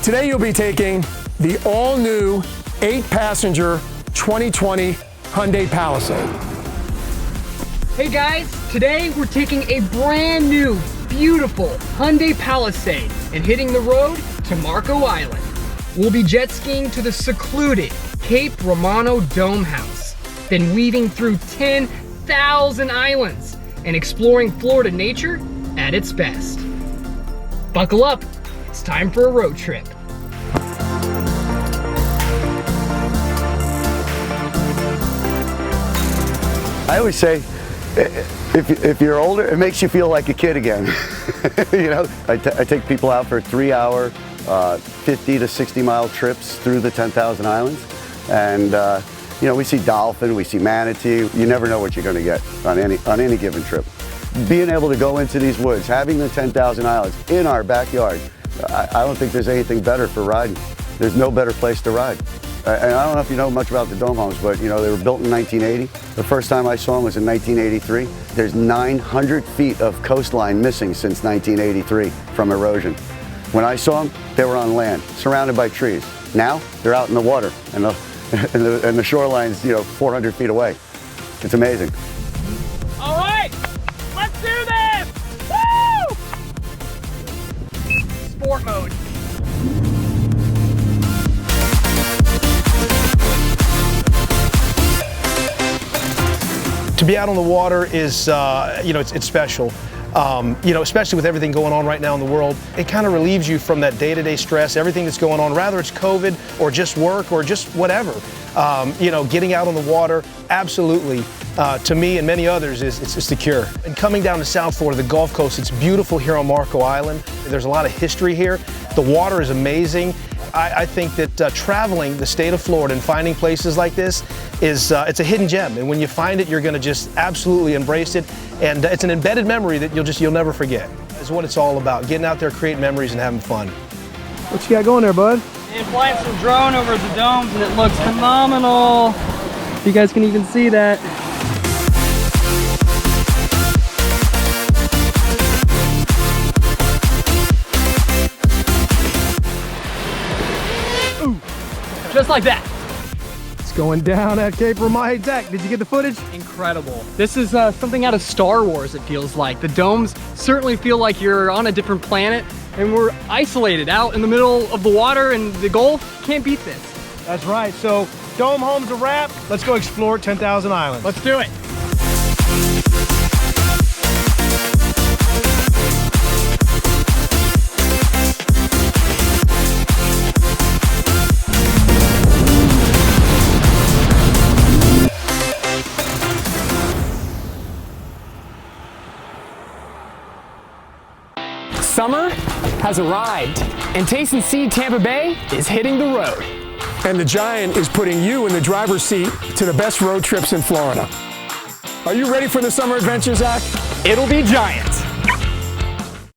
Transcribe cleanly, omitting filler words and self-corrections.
Today you'll be taking the all-new 8-passenger 2020 Hyundai Palisade. Hey guys, today we're taking a brand new, beautiful Hyundai Palisade and hitting the road to Marco Island. We'll be jet skiing to the secluded Cape Romano Dome House, then weaving through 10,000 islands and exploring Florida nature at its best. Buckle up, it's time for a road trip. I always say, if you're older, it makes you feel like a kid again. You know, I take people out for 3-hour, 50 to 60 mile trips through the 10,000 islands. And, you know, we see dolphin, we see manatee. You never know what you're going to get on any given trip. Being able to go into these woods, having the 10,000 islands in our backyard, I don't think there's anything better for riding. There's no better place to ride. And I don't know if you know much about the dome homes, but you know, they were built in 1980. The first time I saw them was in 1983. There's 900 feet of coastline missing since 1983 from erosion. When I saw them, they were on land, surrounded by trees. Now, they're out in the water, and the shoreline's, you know, 400 feet away. It's amazing. All right, let's do this! Woo! Sport mode. To be out on the water is, you know, it's special. You know, especially with everything going on right now in the world, it kind of relieves you from that day-to-day stress, everything that's going on, rather it's COVID or just work or just whatever. You know, getting out on the water, absolutely, to me and many others, it's the cure. And coming down to South Florida, the Gulf Coast, it's beautiful here on Marco Island. There's a lot of history here. The water is amazing. I think that traveling the state of Florida and finding places like this is it's a hidden gem, and when you find it, you're going to just absolutely embrace it, and it's an embedded memory that you'll never forget. It's what it's all about, getting out there, creating memories, and having fun. What you got going there, bud? And flying some drone over the domes, and it looks phenomenal. If you guys can even see that. Just like that. It's going down at Cape Romano. Hey, Zach, did you get the footage? Incredible. This is something out of Star Wars, it feels like. The domes certainly feel like you're on a different planet, and we're isolated out in the middle of the water and the Gulf. Can't beat this. That's right. So, dome home's a wrap. Let's go explore 10,000 islands. Let's do it. Summer has arrived, and Taste and See Tampa Bay is hitting the road. And the Giant is putting you in the driver's seat to the best road trips in Florida. Are you ready for the summer adventure, Zach? It'll be giant.